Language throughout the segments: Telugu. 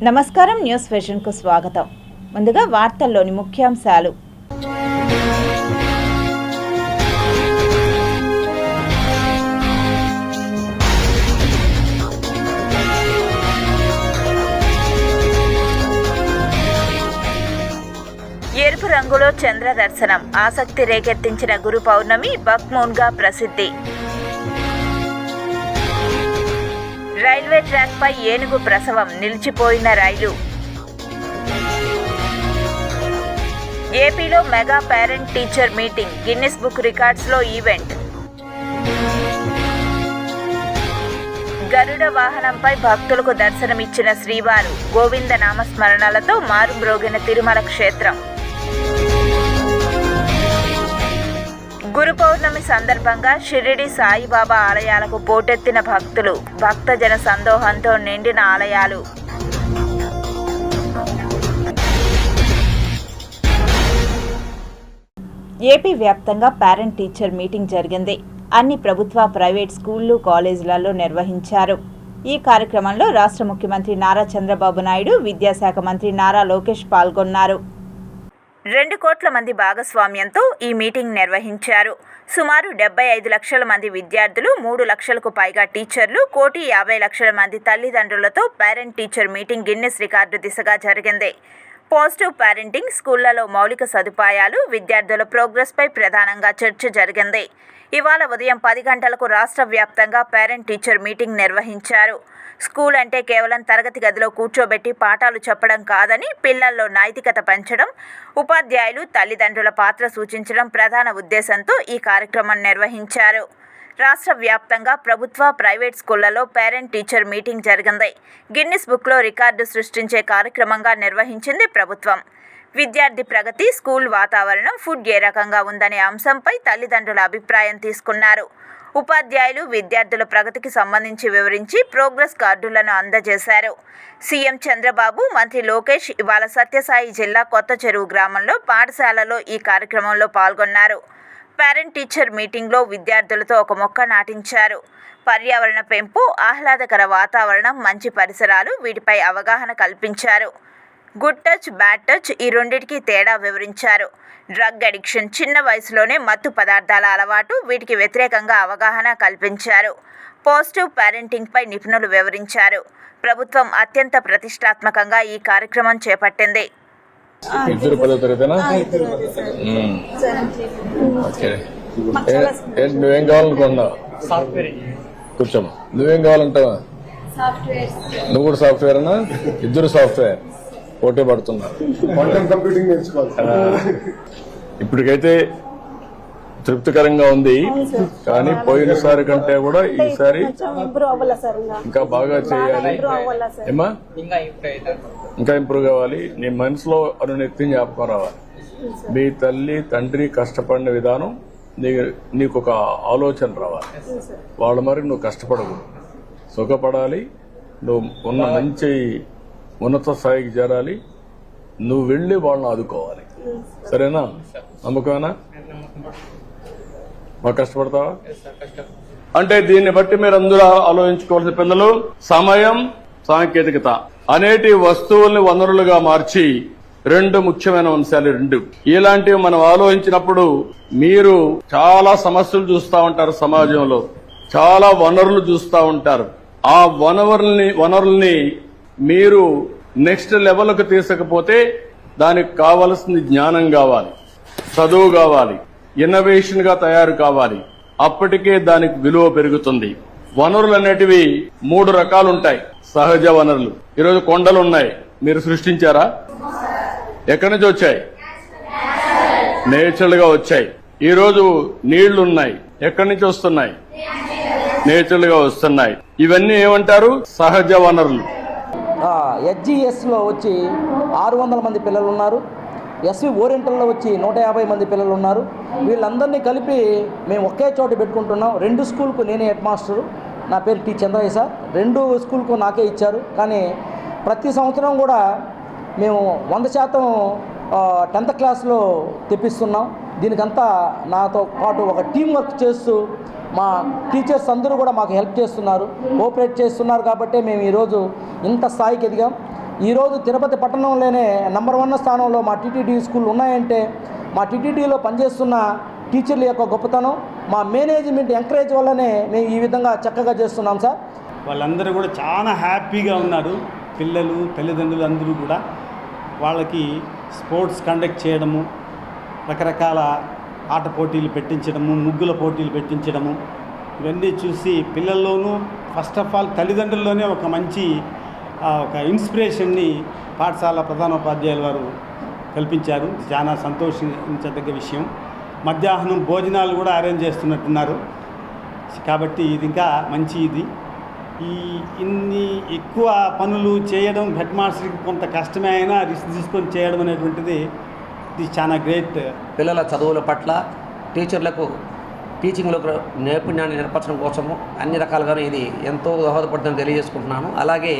నమస్కారం, న్యూస్ విజన్కు స్వాగతం. ముందుగా వార్తల్లోని ముఖ్యాంశాలు. ఎరుపు రంగులో చంద్ర దర్శనం, ఆసక్తి రేకెత్తించిన గురు పౌర్ణమి బక్మూన్గా ప్రసిద్ధి. రైల్వే ట్రాక్పై ఏనుగు ప్రసవం, నిలిచిపోయిన రైలు. ఏపీలో mega parent teacher meeting, Guinness book రికార్డ్స్లో ఈవెంట్. గరుడ వాహనంపై భక్తులకు దర్శనమిచ్చిన శ్రీవారు, గోవింద నామస్మరణలతో మారుమ్రోగిన తిరుమల క్షేత్రం. గురు పౌర్ణమి సందర్భంగా షిరిడి సాయిబాబా ఆలయాలకు పోటెత్తిన భక్తులు, భక్తజన సందోహంతో నిండిన ఆలయాలు. ఏపీ వ్యాప్తంగా పేరెంట్ టీచర్ మీటింగ్ జరిగింది. అన్ని ప్రభుత్వ, ప్రైవేట్ స్కూళ్లు, కాలేజీలలో నిర్వహించారు. ఈ కార్యక్రమంలో రాష్ట్ర ముఖ్యమంత్రి నారా చంద్రబాబు నాయుడు, విద్యాశాఖ మంత్రి నారా లోకేష్ పాల్గొన్నారు. 2 కోట్ల మంది భాగస్వామ్యంతో ఈ మీటింగ్ నిర్వహించారు. సుమారు 75 లక్షల మంది విద్యార్థులు, 3 లక్షలకు పైగా టీచర్లు, 1,50,00,000 మంది తల్లిదండ్రులతో parent teacher meeting Guinness record దిశగా జరిగింది. పాజిటివ్ పేరెంటింగ్, స్కూళ్లలో మౌలిక సదుపాయాలు, విద్యార్థుల ప్రోగ్రెస్పై ప్రధానంగా చర్చ జరిగింది. ఇవాళ ఉదయం 10 గంటలకు రాష్ట్ర వ్యాప్తంగా పేరెంట్ టీచర్ మీటింగ్ నిర్వహించారు. స్కూల్ అంటే కేవలం తరగతి గదిలో కూర్చోబెట్టి పాఠాలు చెప్పడం కాదని, పిల్లల్లో నైతికత పెంచడం, ఉపాధ్యాయులు, తల్లిదండ్రుల పాత్ర సూచించడం ప్రధాన ఉద్దేశంతో ఈ కార్యక్రమం నిర్వహించారు. రాష్ట్ర వ్యాప్తంగా ప్రభుత్వ, ప్రైవేట్ స్కూళ్లలో పేరెంట్ టీచర్ మీటింగ్ జరిగింది. గిన్నిస్ బుక్లో రికార్డు సృష్టించే కార్యక్రమంగా నిర్వహించింది ప్రభుత్వం. విద్యార్థి ప్రగతి, స్కూల్ వాతావరణం, ఫుడ్ ఏ రకంగా ఉందనే అంశంపై తల్లిదండ్రుల అభిప్రాయం తీసుకున్నారు. ఉపాధ్యాయులు విద్యార్థుల ప్రగతికి సంబంధించి వివరించి ప్రోగ్రెస్ కార్డులను అందజేశారు. సీఎం చంద్రబాబు, మంత్రి లోకేష్ ఇవాళ సత్యసాయి జిల్లా కొత్త చెరువు గ్రామంలో పాఠశాలలో ఈ కార్యక్రమంలో పాల్గొన్నారు. పేరెంట్ టీచర్ మీటింగ్లో విద్యార్థులతో ఒక మొక్క నాటించారు. పర్యావరణ పెంపు, ఆహ్లాదకర వాతావరణం, మంచి పరిసరాలు, వీటిపై అవగాహన కల్పించారు. గుడ్ టచ్, బ్యాడ్ టచ్, ఈ రెండింటికి తేడా వివరించారు. డ్రగ్ అడిక్షన్, చిన్న వయసులోనే మత్తు పదార్థాల అలవాటు, వీటికి వ్యతిరేకంగా అవగాహన కల్పించారు. పాజిటివ్ పేరెంటింగ్పై నిపుణులు వివరించారు. ప్రభుత్వం అత్యంత ప్రతిష్టాత్మకంగా ఈ కార్యక్రమం చేపట్టింది. నువ్వేం కావాలనుకున్నావు? కూర్చోమ్మా. నువ్వేం కావాలంటావా? నువ్వు కూడా సాఫ్ట్వేర్ అన్నా? ఇద్దరు సాఫ్ట్వేర్ పోటీ పడుతున్నారు. కంప్యూటింగ్ నేర్చుకోవాలి. ఇప్పటికైతే తృప్తికరంగా ఉంది, కానీ పోయినసారి కంటే కూడా ఈసారి ఇంకా బాగా చేయాలి. ఏమా ఇంకా ఇంప్రూవ్ కావాలి. నీ మనసులో అనునిత్యం జ్ఞాపకం రావాలి. మీ తల్లి తండ్రి కష్టపడిన విధానం నీకు ఒక ఆలోచన రావాలి. వాళ్ళ మరి నువ్వు కష్టపడకూడదు, సుఖపడాలి. నువ్వు ఉన్న మంచి ఉన్నత స్థాయికి చేరాలి. నువ్వు వెళ్ళి వాళ్ళని ఆదుకోవాలి. సరేనా? నమ్మకమేనా? బాగా కష్టపడతావా? అంటే దీన్ని బట్టి మీరు అందరూ ఆలోచించుకోవాల్సిన పిల్లలు, సమయం, సాంకేతికత అనేటి వస్తువుల్ని వనరులుగా మార్చి 2 ముఖ్యమైన అంశాలు 2 ఇలాంటివి మనం ఆలోచించినప్పుడు మీరు చాలా సమస్యలు చూస్తూ ఉంటారు. సమాజంలో చాలా వనరులు చూస్తూ ఉంటారు. ఆ వనరుల్ని మీరు నెక్స్ట్ లెవెల్కి తీసుకపోతే దానికి కావలసిన జ్ఞానం కావాలి, చదువు కావాలి, ఇన్నోవేషన్ గా తయారు కావాలి. అప్పటికే దానికి విలువ పెరుగుతుంది. వనరులు అనేటివి 3 రకాలు ఉంటాయి. సహజ వనరులు. ఈరోజు కొండలు ఉన్నాయి, మీరు సృష్టించారా? ఎక్కడి నుంచి వచ్చాయి? నేచురల్ గా వచ్చాయి. ఈరోజు నీళ్లున్నాయి, ఎక్కడి నుంచి వస్తున్నాయి? నేచురల్ గా వస్తున్నాయి. ఇవన్నీ ఏమంటారు? సహజ వనరులు. HGSలో వచ్చి 600 మంది పిల్లలు ఉన్నారు. SV ఓరియంటల్లో వచ్చి 150 మంది పిల్లలు ఉన్నారు. వీళ్ళందరినీ కలిపి మేము ఒకే చోట పెట్టుకుంటున్నాం. 2 స్కూల్కు నేనే హెడ్ మాస్టరు. నా పేరు టి చంద్రయ్య సార్. 2 స్కూల్కు నాకే ఇచ్చారు. కానీ ప్రతి సంవత్సరం కూడా మేము 100% 10th క్లాస్లో తెప్పిస్తున్నాం. దీనికంతా నాతో పాటు ఒక టీం వర్క్ చేస్తూ మా టీచర్స్ అందరూ కూడా మాకు హెల్ప్ చేస్తున్నారు, కోఆపరేట్ చేస్తున్నారు. కాబట్టి మేము ఈరోజు ఇంత స్థాయికి ఎదిగాం. ఈరోజు తిరుపతి పట్టణంలోనే నంబర్ 1 స్థానంలో మా టీటీడీ స్కూల్ ఉన్నాయంటే మా టీటీడీలో పనిచేస్తున్న టీచర్ల యొక్క గొప్పతనం, మా మేనేజ్మెంట్ ఎంకరేజ్ వల్లనే మేము ఈ విధంగా చక్కగా చేస్తున్నాం సార్. వాళ్ళందరూ కూడా చాలా హ్యాపీగా ఉన్నారు. పిల్లలు, తల్లిదండ్రులు అందరూ కూడా వాళ్ళకి స్పోర్ట్స్ కండక్ట్ చేయడము, రకరకాల ఆట పోటీలు పెట్టించడము, ముగ్గుల పోటీలు పెట్టించడము, ఇవన్నీ చూసి పిల్లల్లోనూ ఫస్ట్ ఆఫ్ ఆల్ తల్లిదండ్రుల్లోనే ఒక మంచి ఒక ఇన్స్పిరేషన్ని పాఠశాల ప్రధానోపాధ్యాయుల వారు కల్పించారు. చాలా సంతోషించదగ్గ విషయం. మధ్యాహ్నం భోజనాలు కూడా అరేంజ్ చేస్తున్నట్టున్నారు. కాబట్టి ఇది ఇంకా మంచి ఇది. ఇన్ని ఎక్కువ పనులు చేయడం హెడ్ మాస్టర్కి కొంత కష్టమే అయినా రిస్క్ తీసుకొని చేయడం అనేటువంటిది ఇది చాలా గ్రేట్. పిల్లల చదువుల పట్ల టీచర్లకు టీచింగ్లో నైపుణ్యాన్ని నేర్పరచడం కోసము అన్ని రకాలుగానే ఇది ఎంతో దోహదపడుతుందని తెలియజేసుకుంటున్నాను. అలాగే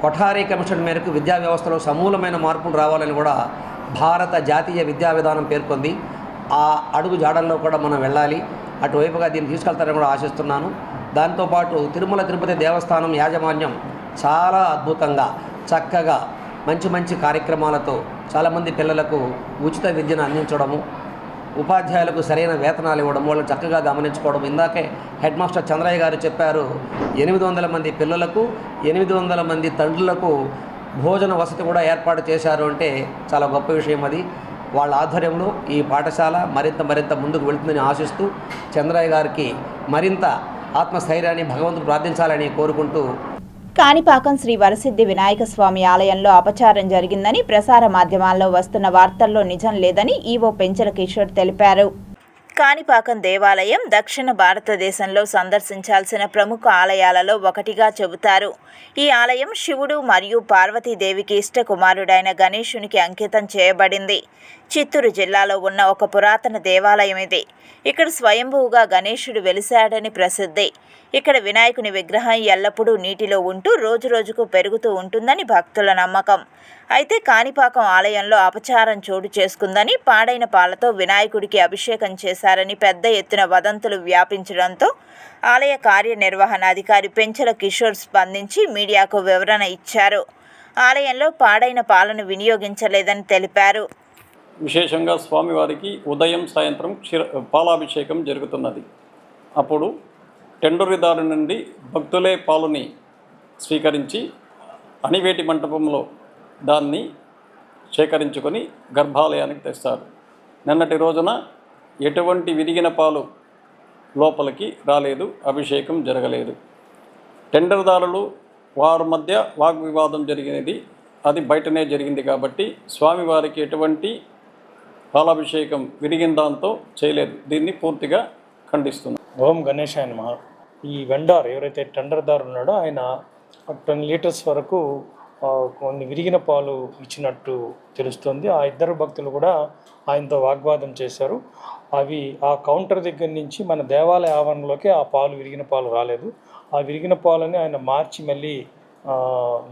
కొఠారీ కమిషన్ మేరకు విద్యా వ్యవస్థలో సమూలమైన మార్పులు రావాలని కూడా భారత జాతీయ విద్యా విధానం పేర్కొంది. ఆ అడుగు జాడల్లో కూడా మనం వెళ్ళాలి. అటువైపుగా దీన్ని తీసుకెళ్తారని కూడా ఆశిస్తున్నాను. దాంతోపాటు తిరుమల తిరుపతి దేవస్థానం యాజమాన్యం చాలా అద్భుతంగా చక్కగా మంచి కార్యక్రమాలతో చాలామంది పిల్లలకు ఉచిత విద్యను అందించడము, ఉపాధ్యాయులకు సరైన వేతనాలు ఇవ్వడం, వాళ్ళు చక్కగా గమనించుకోవడం. ఇందాకే హెడ్ మాస్టర్ చంద్రయ్య గారు చెప్పారు, 800 మంది పిల్లలకు 800 మంది తండ్రులకు భోజన వసతి కూడా ఏర్పాటు చేశారు అంటే చాలా గొప్ప విషయం. అది వాళ్ళ ఆధ్వర్యంలో ఈ పాఠశాల మరింత ముందుకు వెళుతుందని ఆశిస్తూ చంద్రయ్య గారికి మరింత ఆత్మస్థైర్యాన్ని భగవంతుడు ప్రార్థించాలని కోరుకుంటూ, కాణిపాకం శ్రీ వరసిద్ధి వినాయక స్వామి ఆలయంలో అపచారం జరిగిందని ప్రసార మాధ్యమాల్లో వస్తున్న వార్తల్లో నిజం లేదని ఈవో పెంచల కిషోర్ తెలిపారు. కాణిపాకం దేవాలయం దక్షిణ భారతదేశంలో సందర్శించాల్సిన ప్రముఖ ఆలయాలలో ఒకటిగా చెబుతారు. ఈ ఆలయం శివుడు మరియు పార్వతీదేవికి ఇష్టకుమారుడైన గణేశునికి అంకితం చేయబడింది. చిత్తూరు జిల్లాలో ఉన్న ఒక పురాతన దేవాలయం ఇది. ఇక్కడ స్వయంభూగా గణేశుడు వెలిశాడని ప్రసిద్ధి. ఇక్కడ వినాయకుని విగ్రహం ఎల్లప్పుడూ నీటిలో ఉంటూ రోజురోజుకు పెరుగుతూ ఉంటుందని భక్తుల నమ్మకం. అయితే కాణిపాకం ఆలయంలో అపచారం చోటు చేసుకుందని, పాడైన పాలతో వినాయకుడికి అభిషేకం చేశారని పెద్ద ఎత్తున వదంతులు వ్యాపించడంతో ఆలయ కార్యనిర్వహణాధికారి పెంచల కిషోర్ స్పందించి మీడియాకు వివరణ ఇచ్చారు. ఆలయంలో పాడైన పాలను వినియోగించలేదని తెలిపారు. విశేషంగా స్వామివారికి ఉదయం సాయంత్రం పాలాభిషేకం జరుగుతున్నది. అప్పుడు టెండరిదారు నుండి భక్తులే పాలుని స్వీకరించి అణివేటి మంటపంలో దాన్ని సేకరించుకొని గర్భాలయానికి తెస్తారు. నిన్నటి రోజున ఎటువంటి విరిగిన పాలు లోపలికి రాలేదు, అభిషేకం జరగలేదు. టెండర్దారులు వారి మధ్య వాగ్వివాదం జరిగినది, అది బయటనే జరిగింది. కాబట్టి స్వామివారికి ఎటువంటి పాలాభిషేకం విరిగిన దాంతో చేయలేదు. దీన్ని పూర్తిగా ఖండిస్తున్నాం. ఓం గణేశాయ నమః. ఈ వెండార్ ఎవరైతే టెండర్దారు ఉన్నాడో ఆయన 10 లీటర్స్ వరకు కొన్ని విరిగిన పాలు ఇచ్చినట్టు తెలుస్తుంది. ఆ ఇద్దరు భక్తులు కూడా ఆయనతో వాగ్వాదం చేశారు. అవి ఆ కౌంటర్ దగ్గర నుంచి మన దేవాలయ ఆవరణలోకి ఆ పాలు, విరిగిన పాలు రాలేదు. ఆ విరిగిన పాలని ఆయన మార్చి మళ్ళీ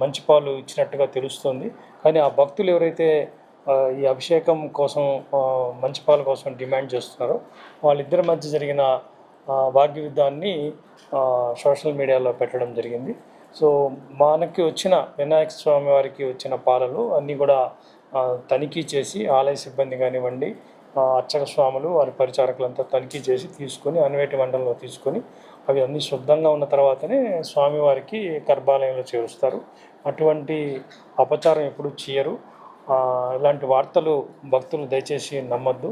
మంచి పాలు ఇచ్చినట్టుగా తెలుస్తుంది. కానీ ఆ భక్తులు ఎవరైతే ఈ అభిషేకం కోసం మంచి పాల కోసం డిమాండ్ చేస్తున్నారో వాళ్ళిద్దరి మధ్య జరిగిన వాగ్యుద్ధాన్ని సోషల్ మీడియాలో పెట్టడం జరిగింది. సో మనకి వచ్చిన వినాయక స్వామి వారికి వచ్చిన పాలలు అన్నీ కూడా తనిఖీ చేసి ఆలయ సిబ్బంది కానివ్వండి, అర్చక స్వాములు వారి పరిచారకులంతా తనిఖీ చేసి తీసుకొని అణివేటి మండలంలో తీసుకొని అవి అన్నీ శుద్ధంగా ఉన్న తర్వాతనే స్వామివారికి గర్భాలయంలో చేరుస్తారు. అటువంటి అపచారం ఎప్పుడు చేయరు. ఇలాంటి వార్తలు భక్తులు దయచేసి నమ్మొద్దు.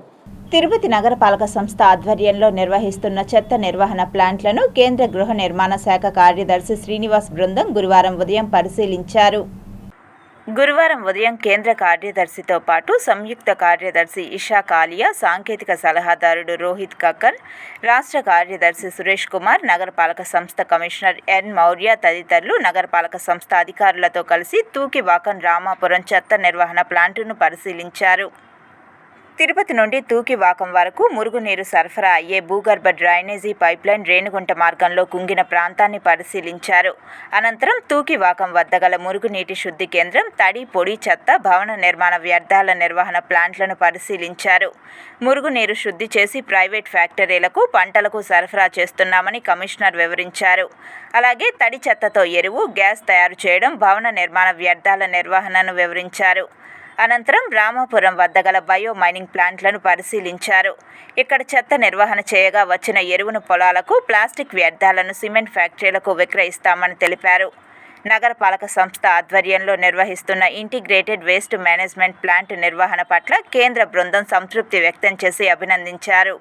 తిరుపతి నగరపాలక సంస్థ ఆధ్వర్యంలో నిర్వహిస్తున్న చెత్త నిర్వహణ ప్లాంట్లను కేంద్ర గృహ నిర్మాణ శాఖ కార్యదర్శి శ్రీనివాస్ బృందం గురువారం ఉదయం పరిశీలించారు. గురువారం ఉదయం కేంద్ర కార్యదర్శితో పాటు సంయుక్త కార్యదర్శి ఇషా కాలియా, సాంకేతిక సలహాదారుడు రోహిత్ కక్కర్, రాష్ట్ర కార్యదర్శి సురేష్ కుమార్, నగరపాలక సంస్థ కమిషనర్ ఎన్ మౌర్య తదితరులు నగరపాలక సంస్థ అధికారులతో కలిసి తూకివాకం రామాపురం చెత్త నిర్వహణ ప్లాంటును పరిశీలించారు. తిరుపతి నుండి తూకివాకం వరకు మురుగునీరు సరఫరా అయ్యే భూగర్భ డ్రైనేజీ పైప్లైన్ రేణిగుంట మార్గంలో కుంగిన ప్రాంతాన్ని పరిశీలించారు. అనంతరం తూకివాకం వద్ద గల మురుగునీటి శుద్ధి కేంద్రం, తడి, పొడి, చెత్త, భవన నిర్మాణ వ్యర్థాల నిర్వహణ ప్లాంట్లను పరిశీలించారు. మురుగునీరు శుద్ధి చేసి ప్రైవేట్ ఫ్యాక్టరీలకు, పంటలకు సరఫరా చేస్తున్నామని కమిషనర్ వివరించారు. అలాగే తడి చెత్తతో ఎరువు, గ్యాస్ తయారు చేయడం, భవన నిర్మాణ వ్యర్థాల నిర్వహణను వివరించారు. అనంతరం రామాపురం వద్ద గల బయో మైనింగ్ ప్లాంట్లను పరిశీలించారు. ఇక్కడ చెత్త నిర్వహణ చేయగా వచ్చిన ఎరువును పొలాలకు, ప్లాస్టిక్ వ్యర్థాలను సిమెంట్ ఫ్యాక్టరీలకు విక్రయిస్తామని తెలిపారు. నగరపాలక సంస్థ ఆధ్వర్యంలో నిర్వహిస్తున్న ఇంటిగ్రేటెడ్ వేస్ట్ మేనేజ్మెంట్ ప్లాంట్ నిర్వహణ పట్ల కేంద్ర బృందం సంతృప్తి వ్యక్తం చేసి అభినందించారు.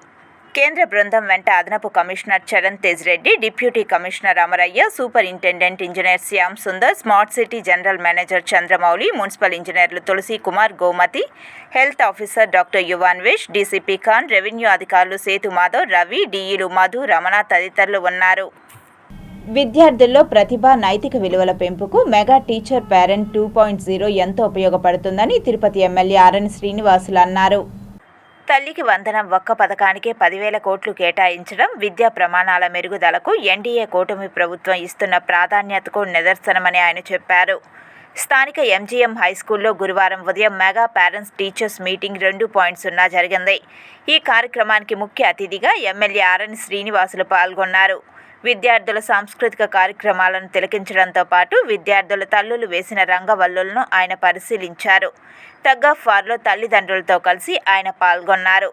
కేంద్ర బృందం వెంట అదనపు commissioner Charan Tej Reddy, deputy commissioner Amarayya, superintendent engineer Shyam Sundar, smart city general manager Chandramouli, municipal ఇంజనీర్లు Tulasi Kumar, Gomathi, health officer doctor Yuvanvesh, DCP Khan, revenue అధికారులు సేతు మాధవ్, రవి, డీఈలు మధు, రమణ తదితరులు ఉన్నారు. విద్యార్థుల్లో ప్రతిభ, నైతిక విలువల పెంపుకు మెగా టీచర్ పేరెంట్ 2.0 ఎంతో ఉపయోగపడుతుందని తిరుపతి ఎమ్మెల్యే ఆర్ఎన్ శ్రీనివాసులు అన్నారు. తల్లికి వందనం ఒక్క పథకానికే 10,000 కోట్లు కేటాయించడం విద్యా ప్రమాణాల మెరుగుదలకు ఎన్డీఏ కూటమి ప్రభుత్వం ఇస్తున్న ప్రాధాన్యతకు నిదర్శనమని ఆయన చెప్పారు. స్థానిక ఎంజీఎం హైస్కూల్లో గురువారం ఉదయం మెగా పేరెంట్స్ టీచర్స్ మీటింగ్ 2.0 జరిగింది. ఈ కార్యక్రమానికి ముఖ్య అతిథిగా ఎమ్మెల్యే ఆర్ఎన్ శ్రీనివాసులు పాల్గొన్నారు. విద్యార్థుల సాంస్కృతిక కార్యక్రమాలను తిలకించడంతో పాటు విద్యార్థుల తల్లులు వేసిన రంగవల్లులను ఆయన పరిశీలించారు. టగ్ ఆఫ్ వార్లో తల్లిదండ్రులతో కలిసి ఆయన పాల్గొన్నారు.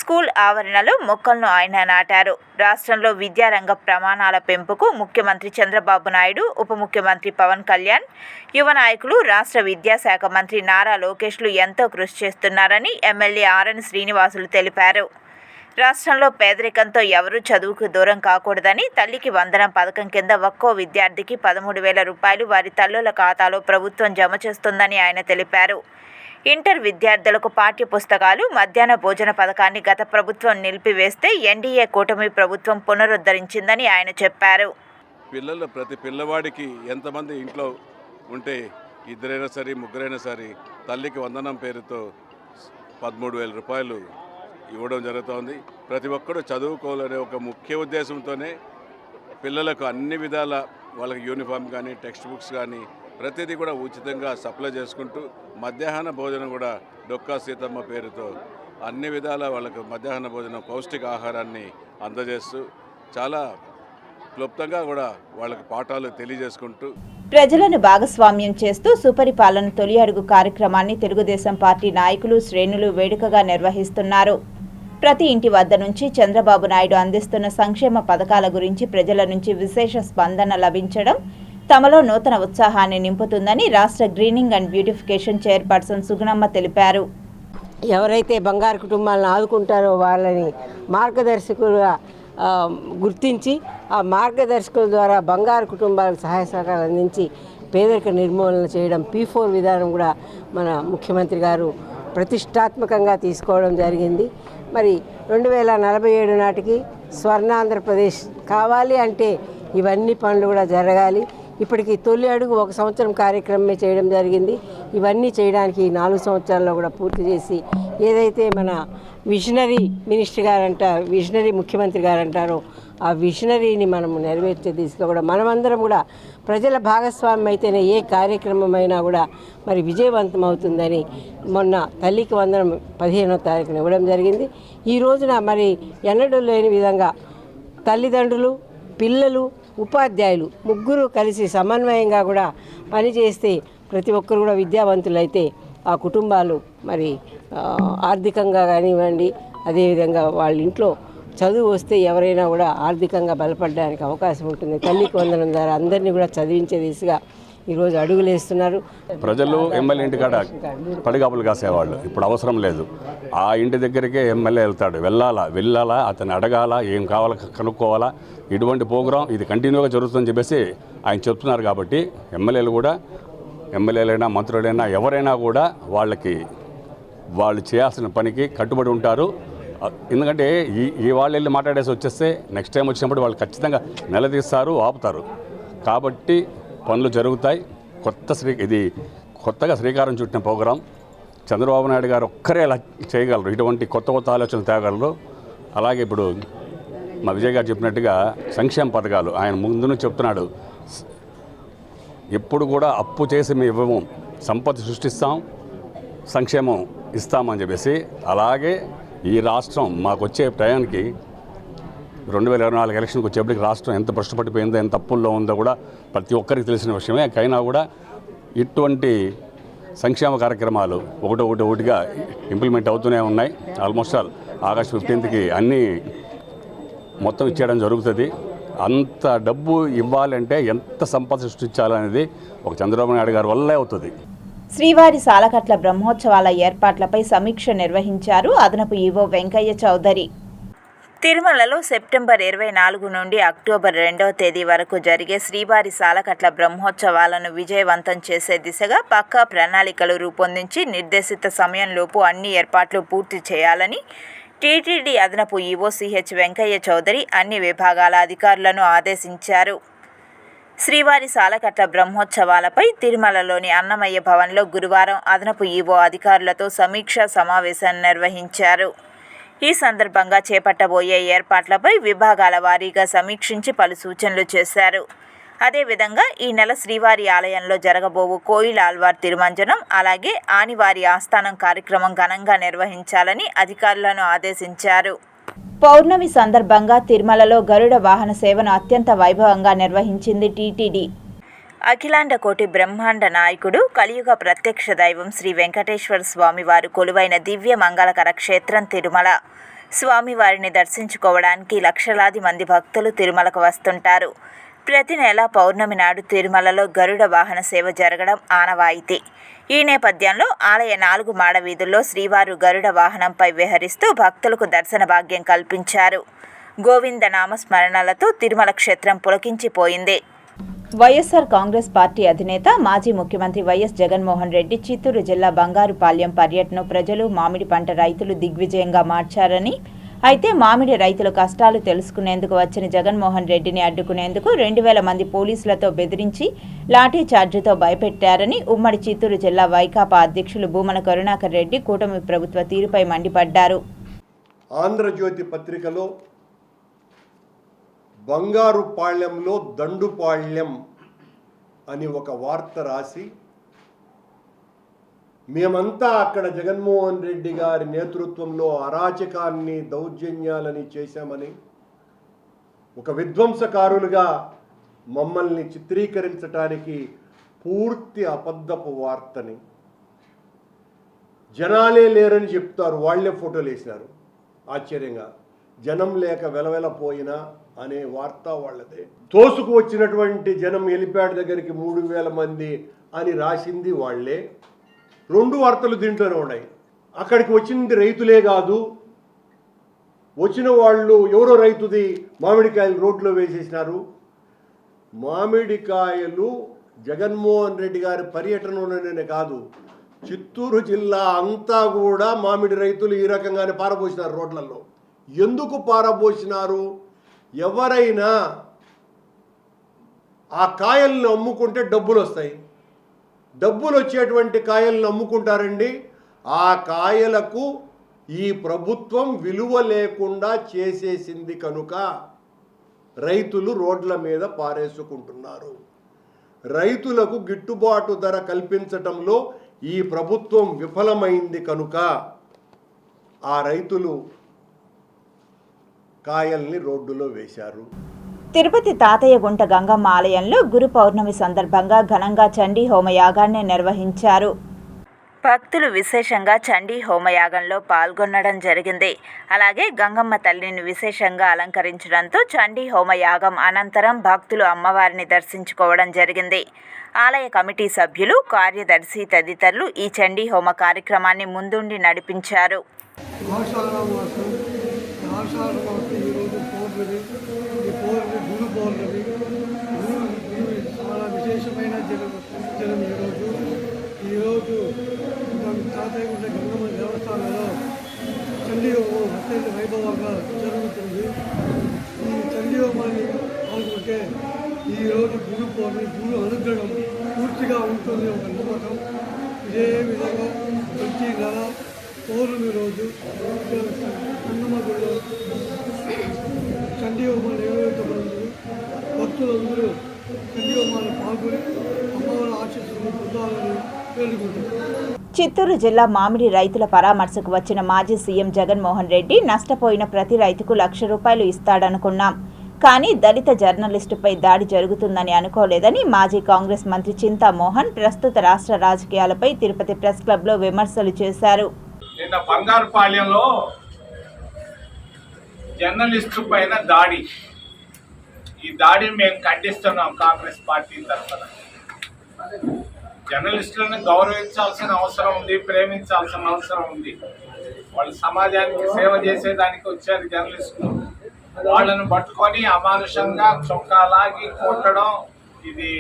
స్కూల్ ఆవరణలో మొక్కలను ఆయన నాటారు. రాష్ట్రంలో విద్యారంగ ప్రమాణాల పెంపుకు ముఖ్యమంత్రి చంద్రబాబు నాయుడు, ఉప ముఖ్యమంత్రి పవన్ కళ్యాణ్, యువ నాయకులు, రాష్ట్ర విద్యాశాఖ మంత్రి నారా లోకేష్లు ఎంతో కృషి చేస్తున్నారని ఎమ్మెల్యే ఆర్ఎన్ శ్రీనివాసులు తెలిపారు. రాష్ట్రంలో పేదరికంతో ఎవరూ చదువుకు దూరం కాకూడదని తల్లికి వందనం పథకం కింద ఒక్కో విద్యార్థికి 13,000 రూపాయలు వారి తల్లుల ఖాతాలో ప్రభుత్వం జమ చేస్తుందని ఆయన తెలిపారు. ఇంటర్ విద్యార్థులకు పాఠ్య పుస్తకాలు, మధ్యాహ్న భోజన పథకాన్ని గత ప్రభుత్వం నిలిపివేస్తే ఎన్డీఏ కూటమి ప్రభుత్వం పునరుద్ధరించిందని ఆయన చెప్పారు. పిల్లలు ప్రతి పిల్లవాడికి ఎంతమంది ఇంట్లో ఉంటే ఇద్దరైనా సరే ముగ్గురైనా సరే తల్లికి వందనం పేరుతో 13,000 రూపాయలు ఇవ్వడం జరుగుతోంది. ప్రతి ఒక్కరూ చదువుకోవాలనే ఒక ముఖ్య ఉద్దేశంతోనే పిల్లలకు అన్ని విధాల వాళ్ళకి యూనిఫామ్ కానీ, టెక్స్ట్ బుక్స్ కానీ ప్రతిదీ కూడా ఉచితంగా సప్లై చేసుకుంటూ మధ్యాహ్న భోజనం కూడా డొక్కా సీతమ్మ పేరుతో అన్ని విధాల వాళ్ళకు మధ్యాహ్న భోజనం పౌష్టిక ఆహారాన్ని అందజేస్తూ చాలా క్లుప్తంగా కూడా వాళ్ళకి పాఠాలు తెలియజేసుకుంటూ ప్రజలను భాగస్వామ్యం చేస్తూ సుపరిపాలన తొలి అడుగు కార్యక్రమాన్ని తెలుగుదేశం పార్టీ నాయకులు, శ్రేణులు వేడుకగా నిర్వహిస్తున్నారు. ప్రతి ఇంటి వద్ద నుంచి చంద్రబాబు నాయుడు అందిస్తున్న సంక్షేమ పథకాల గురించి ప్రజల నుంచి విశేష స్పందన లభించడం తమలో నూతన ఉత్సాహాన్ని నింపుతుందని రాష్ట్ర greening and beautification chairperson Sugunamma తెలిపారు. ఎవరైతే బంగారు కుటుంబాలను ఆదుకుంటారో వాళ్ళని మార్గదర్శకులుగా గుర్తించి ఆ మార్గదర్శకుల ద్వారా బంగారు కుటుంబాలకు సహాయ సహకారాలు అందించి పేదరిక నిర్మూలన చేయడం P4 విధానం కూడా మన ముఖ్యమంత్రి గారు ప్రతిష్టాత్మకంగా తీసుకోవడం జరిగింది. మరి 2047 నాటికి స్వర్ణాంధ్రప్రదేశ్ కావాలి అంటే ఇవన్నీ పనులు కూడా జరగాలి. ఇప్పటికి తొలి అడుగు 1 సంవత్సరం కార్యక్రమమే చేయడం జరిగింది. ఇవన్నీ చేయడానికి 4 సంవత్సరాల్లో కూడా పూర్తి చేసి ఏదైతే మన విజనరీ మినిస్టర్ గారు అంటారు, విజనరీ ముఖ్యమంత్రి గారు అంటారో ఆ విజనరీని మనము నెరవేర్చే దిశగా కూడా మనమందరం కూడా ప్రజల భాగస్వామ్యం అయితేనే ఏ కార్యక్రమమైనా కూడా మరి విజయవంతం అవుతుందని మొన్న తల్లికి వందనం 15వ తారీఖున ఇవ్వడం జరిగింది. ఈ రోజున మరి ఎన్నడూ లేని విధంగా తల్లిదండ్రులు, పిల్లలు, ఉపాధ్యాయులు ముగ్గురు కలిసి సమన్వయంగా కూడా పనిచేస్తే ప్రతి ఒక్కరు కూడా విద్యావంతులైతే ఆ కుటుంబాలు మరి ఆర్థికంగా కానివ్వండి, అదేవిధంగా వాళ్ళ ఇంట్లో చదువు వస్తే ఎవరైనా కూడా ఆర్థికంగా బలపడడానికి అవకాశం ఉంటుంది. తల్లికి వందనం ద్వారా అందరినీ కూడా చదివించే దిశగా ఈరోజు అడుగులు వేస్తున్నారు. ప్రజలు ఎమ్మెల్యే ఇంటి కాడ పడిగాపులు కాసేవాళ్ళు, ఇప్పుడు అవసరం లేదు. ఆ ఇంటి దగ్గరికే ఎమ్మెల్యే వెళ్తాడు. వెళ్ళాలా, అతను అడగాల, ఏం కావాలో కనుక్కోవాలా. ఇటువంటి ప్రోగ్రాం ఇది కంటిన్యూగా జరుగుతుందని చెప్పేసి ఆయన చెప్తున్నారు. కాబట్టి ఎమ్మెల్యేలైనా మంత్రులైనా ఎవరైనా కూడా వాళ్ళు చేయాల్సిన పనికి కట్టుబడి ఉంటారు. ఎందుకంటే ఈ వాళ్ళు వెళ్ళి మాట్లాడేసి వచ్చేస్తే నెక్స్ట్ టైం వచ్చినప్పుడు వాళ్ళు ఖచ్చితంగా నిలదీస్తారు, ఆపుతారు. కాబట్టి పనులు జరుగుతాయి. ఇది కొత్తగా శ్రీకారం చుట్టిన ప్రోగ్రాం. చంద్రబాబు నాయుడు గారు ఒక్కరే ఇలా చేయగలరు, ఇటువంటి కొత్త కొత్త ఆలోచనలు తేగలరు. అలాగే ఇప్పుడు మా విజయ్ గారు చెప్పినట్టుగా సంక్షేమ పథకాలు ఆయన ముందు చెప్తున్నాడు, ఎప్పుడు కూడా అప్పు చేసి మేము ఇవ్వము, సంపద సృష్టిస్తాం, సంక్షేమం ఇస్తామని చెప్పేసి. అలాగే ఈ రాష్ట్రం మాకు వచ్చే టయానికి 2024 ఎలక్షన్కి వచ్చేప్పటికి రాష్ట్రం ఎంత భ్రష్టపడిపోయిందో, ఎంత అప్పుల్లో ఉందో కూడా ప్రతి ఒక్కరికి తెలిసిన విషయమే. అయినా కూడా ఇటువంటి సంక్షేమ కార్యక్రమాలు ఒకటిగా ఇంప్లిమెంట్ అవుతూనే ఉన్నాయి. ఆల్మోస్ట్ ఆల్ ఆగస్ట్ 15కి అన్నీ మొత్తం ఇచ్చేయడం జరుగుతుంది. అంత డబ్బు ఇవ్వాలంటే ఎంత సంపద సృష్టించాలనేది ఒక చంద్రబాబు నాయుడు గారి వల్లే అవుతుంది. శ్రీవారి సాలకట్ల బ్రహ్మోత్సవాల ఏర్పాట్లపై సమీక్ష నిర్వహించారు అదనపు ఈవో వెంకయ్య చౌదరి. తిరుమలలో సెప్టెంబర్ 24 నుండి అక్టోబర్ 2వ తేదీ వరకు జరిగే శ్రీవారి సాలకట్ల బ్రహ్మోత్సవాలను విజయవంతం చేసే దిశగా పక్కా ప్రణాళికలు రూపొందించి నిర్దేశిత సమయంలోపు అన్ని ఏర్పాట్లు పూర్తి చేయాలని టీటీడీ అదనపు ఈవో సిహెచ్ వెంకయ్య చౌదరి అన్ని విభాగాల అధికారులను ఆదేశించారు. శ్రీవారి సాలకట్ల బ్రహ్మోత్సవాలపై తిరుమలలోని అన్నమయ్య భవన్లో గురువారం అదనపు ఈవో అధికారులతో సమీక్షా సమావేశం నిర్వహించారు. ఈ సందర్భంగా చేపట్టబోయే ఏర్పాట్లపై విభాగాల వారీగా సమీక్షించి పలు సూచనలు చేశారు. అదేవిధంగా ఈ నెల శ్రీవారి ఆలయంలో జరగబోవు కోయిల ఆల్వార్ తిరుమంజనం, అలాగే ఆనివారి ఆస్థానం కార్యక్రమం ఘనంగా నిర్వహించాలని అధికారులను ఆదేశించారు. పౌర్ణమి సందర్భంగా తిరుమలలో గరుడ వాహన సేవను అత్యంత వైభవంగా నిర్వహించింది టీటీడీ. అఖిలాండ కోటి బ్రహ్మాండ నాయకుడు, కలియుగ ప్రత్యక్ష దైవం శ్రీ వెంకటేశ్వర స్వామివారు కొలువైన దివ్య మంగళకర క్షేత్రం తిరుమల. స్వామివారిని దర్శించుకోవడానికి లక్షలాది మంది భక్తులు తిరుమలకు వస్తుంటారు. ప్రతి నెల పౌర్ణమి నాడు తిరుమలలో గరుడ వాహన సేవ జరగడం ఆనవాయితీ. ఈ నేపథ్యంలో ఆలయ 4 మాడ వీధుల్లో శ్రీవారు గరుడ వాహనంపై విహరిస్తూ భక్తులకు దర్శన భాగ్యం కల్పించారు. గోవింద నామస్మరణలతో తిరుమల క్షేత్రం పులకించిపోయింది. వైఎస్ఆర్ కాంగ్రెస్ పార్టీ అధినేత మాజీ ముఖ్యమంత్రి వైఎస్ జగన్మోహన్ రెడ్డి చిత్తూరు జిల్లా బంగారుపాలెం పర్యటన ప్రజలు మామిడి పంట రైతులు దిగ్విజయంగా మార్చారని, అయితే మామిడి రైతుల కష్టాలు తెలుసుకునేందుకు వచ్చిన జగన్మోహన్ రెడ్డిని అడ్డుకునేందుకు 2000 మంది పోలీసులతో బెదిరించి లాఠీ చార్జితో భయపెట్టారని ఉమ్మడి చిత్తూరు జిల్లా వైకాపా అధ్యక్షులు భూమన కరుణాకర్ రెడ్డి కూటమి ప్రభుత్వ తీరుపై మండిపడ్డారు. ఆంధ్రజ్యోతి పత్రికలో బంగారుపాళ్యంలో దండుపాళ్యం అని ఒక వార్త రాసి, మేమంతా అక్కడ జగన్మోహన్ రెడ్డి గారి నేతృత్వంలో అరాచకాన్ని, దౌర్జన్యాలని చేశామని ఒక విధ్వంసకారులుగా మమ్మల్ని చిత్రీకరించడానికి పూర్తి అబద్ధపు వార్తని, జనాలే లేరని చెప్తారు, వాళ్లే ఫోటోలు వేసినారు. ఆశ్చర్యంగా జనం లేక వెలవెలపోయినా అనే వార్త వాళ్ళదే. తోసుకు వచ్చినటువంటి జనం హెలిప్యాడ్ దగ్గరికి 3000 మంది అని రాసింది వాళ్లే. 2 వార్తలు దీంట్లోనే ఉన్నాయి. అక్కడికి వచ్చింది రైతులే కాదు, వచ్చిన వాళ్ళు ఎవరో రైతుది మామిడికాయలు రోడ్లో వేసేసినారు. మామిడికాయలు జగన్మోహన్ రెడ్డి గారి పర్యటనలోనే కాదు, చిత్తూరు జిల్లా అంతా కూడా మామిడి రైతులు ఈ రకంగానే పారబోసినారు రోడ్లలో. ఎందుకు పారబోసినారు? ఎవరైనా ఆ కాయలను అమ్ముకుంటే డబ్బులు వస్తాయి, డబ్బులు వచ్చేటువంటి కాయలను అమ్ముకుంటారండి. ఆ కాయలకు ఈ ప్రభుత్వం విలువ లేకుండా చేసేసింది కనుక రైతులు రోడ్ల మీద పారేసుకుంటున్నారు. రైతులకు గిట్టుబాటు ధర కల్పించటంలో ఈ ప్రభుత్వం విఫలమైంది కనుక ఆ రైతులు కాయల్ని రోడ్డులో వేశారు. తిరుపతి తాతయ్య గుంట గంగమ్మ ఆలయంలో గురు పౌర్ణమి సందర్భంగా ఘనంగా చండీ హోమయాగాన్ని నిర్వహించారు. భక్తులు విశేషంగా చండీ హోమయాగంలో పాల్గొనడం జరిగింది. అలాగే గంగమ్మ తల్లిని విశేషంగా అలంకరించడంతో చండీ హోమయాగం అనంతరం భక్తులు అమ్మవారిని దర్శించుకోవడం జరిగింది. ఆలయ కమిటీ సభ్యులు, కార్యదర్శి తదితరులు ఈ చండీ హోమ కార్యక్రమాన్ని ముందుండి నడిపించారు. చాలా విశేషమైన జనం ఈరోజు తాతయ్య గుంట గంగమ్మ దేవస్థానంలో చండీ హోమం అత్యంత వైభవంగా జరుగుతుంది. ఈ చండీ హోమాన్ని పాల్గొంటే ఈరోజు గురు పౌర్ణమి, గురు అనుగ్రహం పూర్తిగా ఉంటుంది ఒక నమ్మకం. ఇదే విధంగా ప్రతి ప్రతి నెల పౌర్ణమి రోజు అన్నమగుడిలో చండీ హోమాలు నిర్వహించబడింది. భక్తులందరూ చండీ హోమాలు పాల్గొని అమ్మవారి ఆశీస్సులు పొందాలని వేడుకుంటున్నారు. చిత్తూరు జిల్లా మామిడి రైతుల పరామర్శకు వచ్చిన మాజీ సీఎం జగన్మోహన్ రెడ్డి నష్టపోయిన ప్రతి రైతుకు ₹1,00,000 ఇస్తాడనుకున్నాం, కానీ దళిత జర్నలిస్టుపై దాడి జరుగుతుందని అనుకోలేదని మాజీ కాంగ్రెస్ మంత్రి చింతామోహన్ ప్రస్తుత రాష్ట్ర రాజకీయాలపై తిరుపతి ప్రెస్ క్లబ్లో విమర్శలు చేశారు. నిన్న బంగారుపాళ్యంలో జర్నలిస్టు పైన దాడి, ఈ దాడిని మేము ఖండిస్తున్నాం. కాంగ్రెస్ పార్టీ తరఫున జర్నలిస్టులను గౌరవించాల్సిన అవసరం ఉంది, ప్రేమించాల్సిన అవసరం ఉంది. వాళ్ళు సమాజానికి సేవ చేసేదానికి వచ్చారు జర్నలిస్టులు. వాళ్ళను పట్టుకొని అమానుషంగా చొక్కాలాగి కొట్టడం ఇది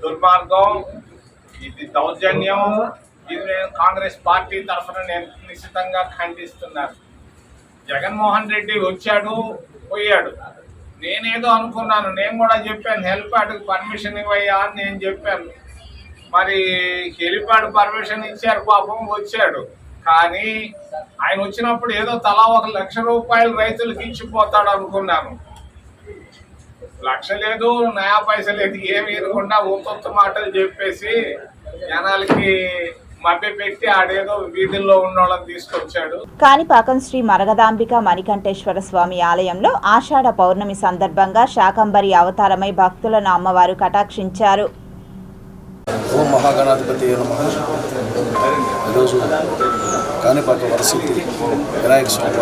దుర్మార్గం, ఇది దౌర్జన్యం. ఇది నేను కాంగ్రెస్ పార్టీ తరఫున నేను నిశ్చితంగా ఖండిస్తున్నాను. జగన్మోహన్ రెడ్డి వచ్చాడు పోయాడు. నేనేదో అనుకున్నాను, నేను కూడా చెప్పాను హెలిప్యాడ్కి పర్మిషన్ ఇవ్వయ్యా అని నేను చెప్పాను. మరి హెలిప్యాడ్ పర్మిషన్ ఇచ్చారు, పాపం వచ్చాడు. కానీ ఆయన వచ్చినప్పుడు ఏదో తలా ₹1,00,000 రైతులకు ఇచ్చిపోతాడు అనుకున్నాను. 1,00,000 లేదు, నయా పైసా లేదు, ఏమి ఇరకుండా ఒక్కొక్క మాటలు చెప్పేసి జనాలకి మభ్యపెట్టి ఆడేదో వీధుల్లో ఉన్నోళ్ళని తీసుకొచ్చాడు. కాణిపాకం శ్రీ మరగదాంబిక మణికంఠేశ్వర స్వామి ఆలయంలో ఆషాఢ పౌర్ణమి సందర్భంగా శాకంబరి అవతారమై భక్తులను అమ్మవారు కటాక్షించారు. ఓం మహాగణాధిపతి నమః. ఈరోజు కాణిపాక వరసిద్ధి వినాయక స్వామి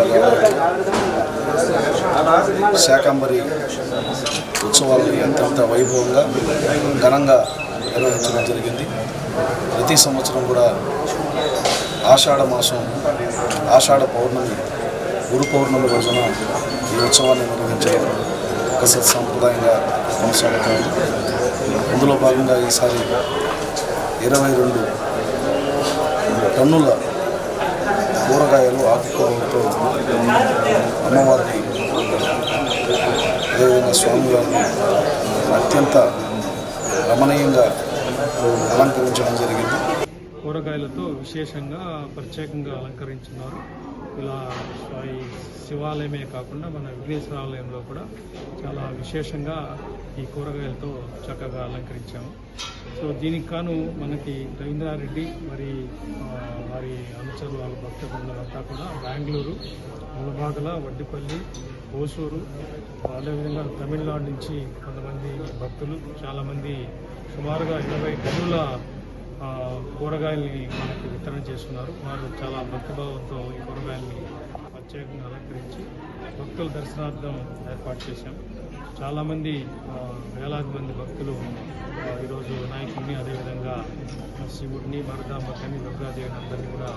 శాకంబరి ఉత్సవాలను అత్యంత వైభవంగా ఘనంగా నిర్వహించడం జరిగింది. ప్రతి సంవత్సరం కూడా ఆషాఢ మాసం ఆషాఢ పౌర్ణమి గురు పౌర్ణమి రోజున ఈ ఉత్సవాన్ని నిర్వహించడం ఒక సత్సంప్రదాయంగా కొనసాగుతుంది. అందులో భాగంగా ఈసారి 22 టన్నుల కూరగాయలు ఆకుకూరలతో అమ్మవారిని అదేవిధంగా స్వామివారిని అత్యంత రమణీయంగా అలంకరించడం జరిగింది. కూరగాయలతో విశేషంగా ప్రత్యేకంగా అలంకరించున్నారు. ఇలా ఈ శివాలయమే కాకుండా మన విఘ్నేశ్వర ఆలయంలో కూడా చాలా విశేషంగా ఈ కూరగాయలతో చక్కగా అలంకరించాము. సో దీనికి కాను మనకి రవీంద్రారెడ్డి మరి వారి అనుచరులు వాళ్ళ భక్త బృందమంతా కూడా బెంగళూరు, ములబాగల, వడ్డిపల్లి, ఓసూరు, అదేవిధంగా తమిళనాడు నుంచి కొంతమంది భక్తులు చాలామంది సుమారుగా 20 టన్నుల కూరగాయల్ని మనకి వితరణ చేస్తున్నారు. వారు చాలా భక్తిభావంతో ఈ కూరగాయల్ని ప్రత్యేకంగా అలంకరించి భక్తుల దర్శనార్థం ఏర్పాటు చేశాం. చాలామంది వేలాది మంది భక్తులు ఈరోజు వినాయకుడిని అదేవిధంగా శివుడిని, వరదాంబకని, దుర్గాదేవిని అందరినీ కూడా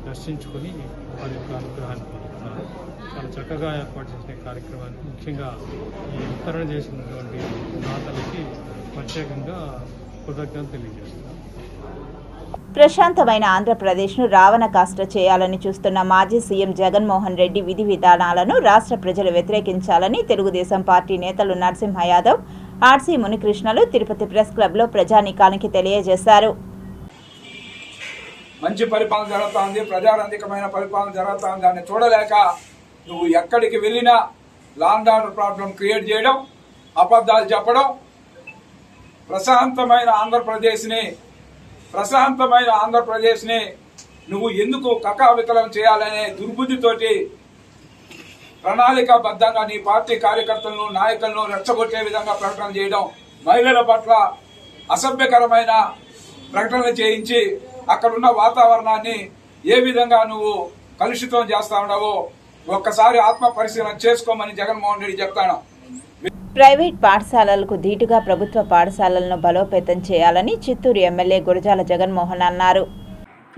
దర్శించుకొని వారి యొక్క అనుగ్రహాన్ని పొందుతున్నారు. చాలా చక్కగా ఏర్పాటు చేసిన కార్యక్రమాన్ని ముఖ్యంగా ఈ వితరణ చేసినటువంటి దాతలకి ప్రత్యేకంగా కృతజ్ఞతలు తెలియజేస్తున్నారు. ప్రశాంతమైన ఆంధ్రప్రదేశ్ను రావణ కాష్ట చేయాలని చూస్తున్న మాజీ సీఎం జగన్మోహన్ రెడ్డి విధి విధానాలను రాష్ట్ర ప్రజలు వ్యతిరేకించాలని తెలుగుదేశం పార్టీ నేతలు నరసింహ యాదవ్, ఆర్సీ మునికృష్ణలు తిరుపతి ప్రెస్ క్లబ్లో ప్రజానీకానికి తెలియజేశారు. మంచి పరిపాలన జరుగుతోంది, ప్రజారంధికమైన పరిపాలన జరుగుతోంది. దాన్ని చూడలేక నువ్వు ఎక్కడికి వెళ్ళినా లాండ్ ఆర్డర్ ప్రాబ్లం క్రియేట్ చేయడం, అబద్ధాలు చెప్పడం, ప్రశాంతమైన ఆంధ్రప్రదేశ్ని నువ్వు ఎందుకు కకావికలం చేయాలనే దుర్బుద్ధితోటి ప్రణాళికాబద్ధంగా నీ పార్టీ కార్యకర్తలను, నాయకులను రెచ్చగొట్టే విధంగా ప్రకటన చేయడం, మహిళల పట్ల అసభ్యకరమైన ప్రకటనలు చేయించి అక్కడున్న వాతావరణాన్ని ఏ విధంగా నువ్వు కలుషితం చేస్తా ఉన్నావో ఒక్కసారి ఆత్మ పరిశీలన చేసుకోమని జగన్మోహన్ రెడ్డి చెప్తాను. ప్రైవేట్ పాఠశాలలకు ధీటుగా ప్రభుత్వ పాఠశాలలను బలోపేతం చేయాలని చిత్తూరు ఎమ్మెల్యే గురజాల జగన్మోహన్ అన్నారు.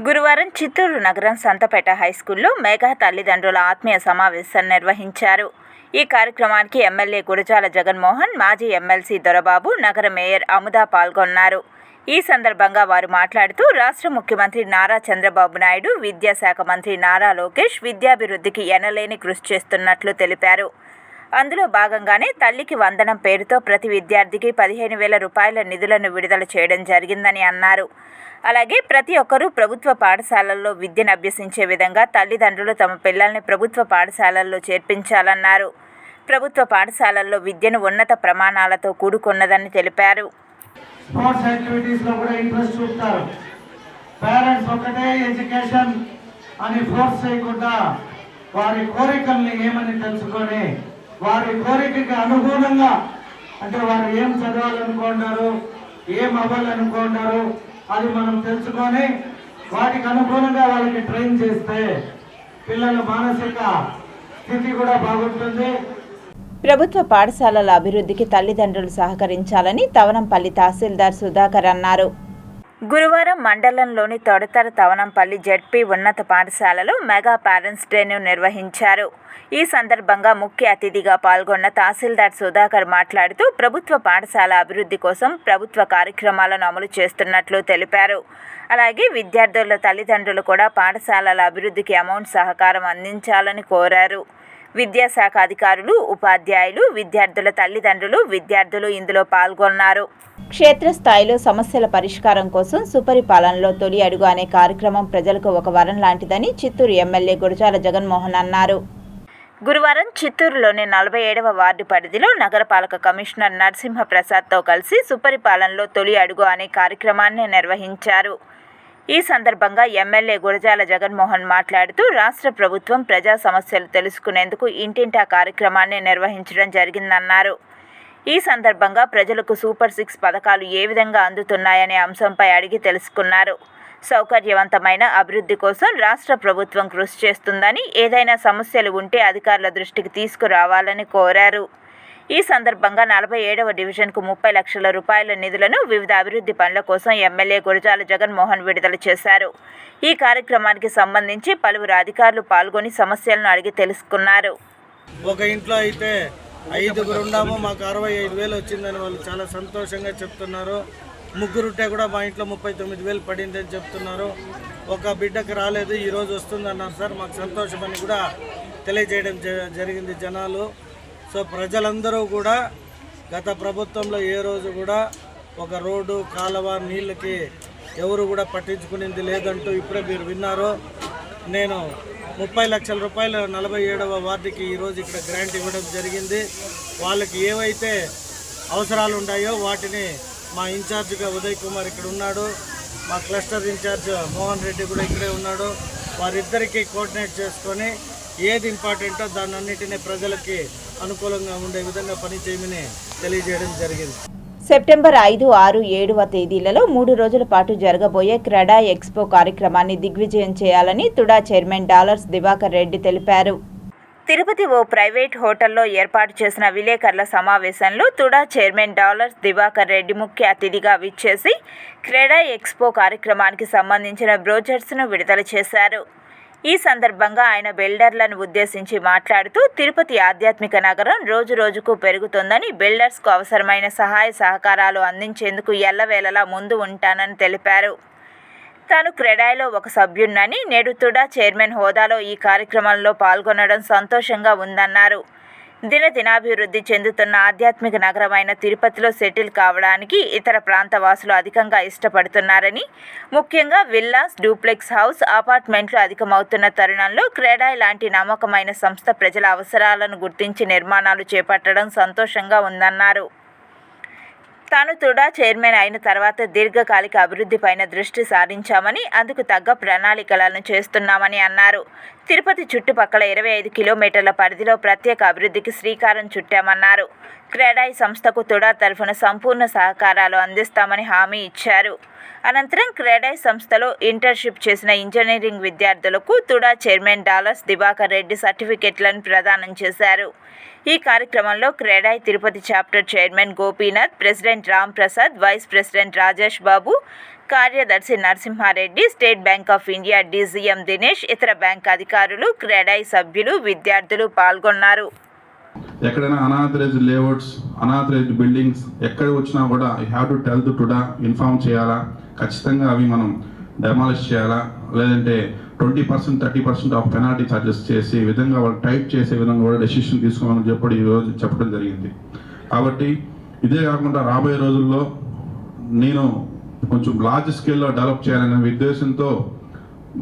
గురువారం చిత్తూరు నగరం సంతపేట హైస్కూల్లో మెగా తల్లిదండ్రుల ఆత్మీయ సమావేశం నిర్వహించారు. ఈ కార్యక్రమానికి ఎమ్మెల్యే గురజాల జగన్మోహన్, మాజీ ఎమ్మెల్సీ దొరబాబు, నగర మేయర్ అముదా పాల్గొన్నారు. ఈ సందర్భంగా వారు మాట్లాడుతూ రాష్ట్ర ముఖ్యమంత్రి నారా చంద్రబాబు నాయుడు, విద్యాశాఖ మంత్రి నారా లోకేష్ విద్యాభివృద్ధికి ఎనలేని కృషి చేస్తున్నట్లు తెలిపారు. అందులో భాగంగానే తల్లికి వందనం పేరుతో ప్రతి విద్యార్థికి 15,000 రూపాయల నిధులను విడుదల చేయడం జరిగిందని అన్నారు. అలాగే ప్రతి ఒక్కరూ ప్రభుత్వ పాఠశాలల్లో విద్యను అభ్యసించే విధంగా తల్లిదండ్రులు తమ పిల్లల్ని ప్రభుత్వ పాఠశాలల్లో చేర్పించాలన్నారు. ప్రభుత్వ పాఠశాలల్లో విద్యను ఉన్నత ప్రమాణాలతో కూడుకున్నదని తెలిపారు. స్పోర్ట్స్ యాక్టివిటీస్లో కూడా ఇంట్రెస్ట్ చూపుతారు. పేరెంట్స్ ఒకటే ఎడ్యుకేషన్ అని ఫోర్స్ చేయకుండా వారి కోరికల్ని ఏమని తెలుసుకొని వారి కోరికకి అనుగుణంగా, అంటే వారు ఏం చదవాలనుకుంటారు, ఏం అవ్వాలనుకుంటారు అది మనం తెలుసుకొని వాటికి అనుగుణంగా వాళ్ళకి ట్రైన్ చేస్తే పిల్లల మానసిక స్థితి కూడా బాగుంటుంది. ప్రభుత్వ పాఠశాలల అభివృద్ధికి తల్లిదండ్రులు సహకరించాలని తవనంపల్లి తహసీల్దార్ సుధాకర్ అన్నారు. గురువారం మండలంలోని తొడతర తవనంపల్లి జెడ్పీ ఉన్నత పాఠశాలలో మెగా పేరెంట్స్ డేను నిర్వహించారు. ఈ సందర్భంగా ముఖ్య అతిథిగా పాల్గొన్న తహసీల్దార్ సుధాకర్ మాట్లాడుతూ ప్రభుత్వ పాఠశాల అభివృద్ధి కోసం ప్రభుత్వ కార్యక్రమాలను అమలు చేస్తున్నట్లు తెలిపారు. అలాగే విద్యార్థుల తల్లిదండ్రులు కూడా పాఠశాలల అభివృద్ధికి అమౌంట్ సహకారం అందించాలని కోరారు. విద్యాశాఖ అధికారులు, ఉపాధ్యాయులు, విద్యార్థుల తల్లిదండ్రులు, విద్యార్థులు ఇందులో పాల్గొన్నారు. క్షేత్రస్థాయిలో సమస్యల పరిష్కారం కోసం సుపరిపాలనలో తొలి అడుగు అనే కార్యక్రమం ప్రజలకు ఒక వరం లాంటిదని చిత్తూరు ఎమ్మెల్యే గురజాల జగన్మోహన్ అన్నారు. గురువారం చిత్తూరులోని 47వ వార్డు పరిధిలో నగరపాలక కమిషనర్ నరసింహప్రసాద్తో కలిసి సుపరిపాలనలో తొలి అడుగు అనే కార్యక్రమాన్ని నిర్వహించారు. ఈ సందర్భంగా ఎమ్మెల్యే గురజాల జగన్మోహన్ మాట్లాడుతూ రాష్ట్ర ప్రభుత్వం ప్రజా సమస్యలు తెలుసుకునేందుకు ఇంటింటా కార్యక్రమాన్ని నిర్వహించడం జరిగిందన్నారు. ఈ సందర్భంగా ప్రజలకు సూపర్ 6 పథకాలు ఏ విధంగా అందుతున్నాయనే అంశంపై అడిగి తెలుసుకున్నారు. సౌకర్యవంతమైన అభివృద్ధి కోసం రాష్ట్ర ప్రభుత్వం కృషి చేస్తుందని, ఏదైనా సమస్యలు ఉంటే అధికారుల దృష్టికి తీసుకురావాలని కోరారు. ఈ సందర్భంగా 47వ డివిజన్కు 30 లక్షల రూపాయల నిధులను వివిధ అభివృద్ధి పనుల కోసం ఎమ్మెల్యే గురజాల జగన్మోహన్ విడుదల చేశారు. ఈ కార్యక్రమానికి సంబంధించి పలువురు అధికారులు పాల్గొని సమస్యలను అడిగి తెలుసుకున్నారు. ఒక ఇంట్లో అయితే 5గురు ఉన్నాము, మాకు 65,000 వచ్చిందని వాళ్ళు చాలా సంతోషంగా చెప్తున్నారు. 3 ఉంటే కూడా మా ఇంట్లో 39,000 పడిందని చెప్తున్నారు. ఒక బిడ్డకు రాలేదు, ఈరోజు వస్తుందన్నారు సార్. మాకు సంతోషమని కూడా తెలియజేయడం జరిగింది జనాలు. సో ప్రజలందరూ కూడా గత ప్రభుత్వంలో ఏ రోజు కూడా ఒక రోడ్డు, కాలువ, నీళ్ళకి ఎవరు కూడా పట్టించుకునేది లేదంటూ ఇప్పుడే మీరు విన్నారు. నేను 30 లక్షల రూపాయలు 47వ వార్డుకి ఈరోజు ఇక్కడ గ్రాంట్ ఇవ్వడం జరిగింది. వాళ్ళకి ఏవైతే అవసరాలు ఉన్నాయో వాటిని మా ఇన్ఛార్జిగా ఉదయ్ కుమార్ ఇక్కడ ఉన్నాడు, మా క్లస్టర్ ఇన్ఛార్జ్ మోహన్ రెడ్డి కూడా ఇక్కడే ఉన్నాడు. వారిద్దరికీ కోఆర్డినేట్ చేసుకొని ఏది ఇంపార్టెంటో దాన్ని అన్నిటినీ ప్రజలకి అనుకూలంగా ఉండే విధంగా పనిచేయమని తెలియజేయడం జరిగింది. సెప్టెంబర్ 5, 6, 7వ తేదీలలో 3 రోజుల పాటు జరగబోయే క్రెడా ఎక్స్పో కార్యక్రమాన్ని దిగ్విజయం చేయాలని తుడా చైర్మన్ డాలర్స్ దివాకర్ రెడ్డి తెలిపారు. తిరుపతి ఓ ప్రైవేట్ హోటల్లో ఏర్పాటు చేసిన విలేకరుల సమావేశంలో తుడా చైర్మన్ డాలర్స్ దివాకర్ రెడ్డి ముఖ్య అతిథిగా విచ్చేసి క్రెడా ఎక్స్పో కార్యక్రమానికి సంబంధించిన బ్రోచర్స్ను విడుదల చేశారు. ఈ సందర్భంగా ఆయన బిల్డర్లను ఉద్దేశించి మాట్లాడుతూ తిరుపతి ఆధ్యాత్మిక నగరం రోజు రోజుకు పెరుగుతోందని, బిల్డర్స్కు అవసరమైన సహాయ సహకారాలు అందించేందుకు ఎల్లవేళలా ముందు ఉంటానని తెలిపారు. తాను క్రెడాయిలో ఒక సభ్యున్నని, నేడు తుడా చైర్మన్ హోదాలో ఈ కార్యక్రమంలో పాల్గొనడం సంతోషంగా ఉందన్నారు. దినదినాభివృద్ధి చెందుతున్న ఆధ్యాత్మిక నగరమైన తిరుపతిలో సెటిల్ కావడానికి ఇతర ప్రాంత వాసులు అధికంగా ఇష్టపడుతున్నారని, ముఖ్యంగా విల్లాస్, డూప్లెక్స్ హౌస్, అపార్ట్మెంట్లు అధికమవుతున్న తరుణంలో క్రెడాయి లాంటి నమ్మకమైన సంస్థ ప్రజల అవసరాలను గుర్తించి నిర్మాణాలు చేపట్టడం సంతోషంగా ఉందన్నారు. తాను తుడా చైర్మన్ అయిన తర్వాత దీర్ఘకాలిక అభివృద్ధిపైన దృష్టి సారించామని, అందుకు తగ్గ ప్రణాళికలను చేస్తున్నామని అన్నారు. తిరుపతి చుట్టుపక్కల 25 కిలోమీటర్ల పరిధిలో ప్రత్యేక అభివృద్ధికి శ్రీకారం చుట్టామన్నారు. క్రెడాయి సంస్థకు తుడా తరఫున సంపూర్ణ సహకారాలు అందిస్తామని హామీ ఇచ్చారు. అనంతరం క్రెడాయి సంస్థలో ఇంటర్న్షిప్ చేసిన ఇంజనీరింగ్ విద్యార్థులకు తుడా చైర్మన్ డాలర్స్ దివాకర్ రెడ్డి సర్టిఫికెట్లను ప్రదానం చేశారు. ఈ కార్యక్రమంలో CREDAI Tirupati chapter chairman Gopinath, president Ram Prasad, vice president Rajesh Babu, కార్యదర్శి Narasimha Reddy, state bank of India DGM Dinesh, ఇతర బ్యాంక్ అధికారులు, క్రెడాయి సభ్యులు, విద్యార్థులు పాల్గొన్నారు. ఎక్కడైనా అనాథరైజ్డ్ లేఅవుట్స్, అనాథరైజ్డ్ బిల్డింగ్స్ ఎక్కడ వచ్చినా కూడా you have to tell to టుడా, inform చేయాలా, ఖచ్చితంగా అవి మనం డెమాలిష్ చేయాలా, లేదంటే 20% 30% ఆఫ్ పెనాల్టీ ఛార్జెస్ చేసే విధంగా వాళ్ళు టైట్ చేసే విధంగా కూడా డెసిషన్ తీసుకోమని చెప్పి ఈరోజు చెప్పడం జరిగింది. కాబట్టి ఇదే కాకుండా రాబోయే రోజుల్లో నేను కొంచెం లార్జ్ స్కేల్లో డెవలప్ చేయాలనే ఉద్దేశంతో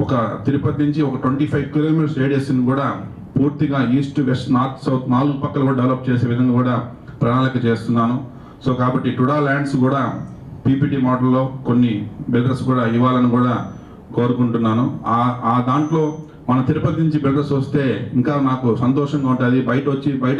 ఒక తిరుపతి నుంచి ఒక 25 కిలోమీటర్స్ రేడియస్ని కూడా పూర్తిగా ఈస్ట్ వెస్ట్ నార్త్ సౌత్ 4 పక్కల కూడా డెవలప్ చేసే విధంగా కూడా ప్రణాళిక చేస్తున్నాను. సో కాబట్టి టుడా ల్యాండ్స్ కూడా పీపీటీ మోడల్లో కొన్ని బిల్డర్స్ కూడా ఇవ్వాలని కూడా కోరుకుంటున్నాను. ఆ దాంట్లో మన తిరుపతి నుంచి బిల్డర్స్ వస్తే ఇంకా నాకు సంతోషంగా ఉంటుంది. బయట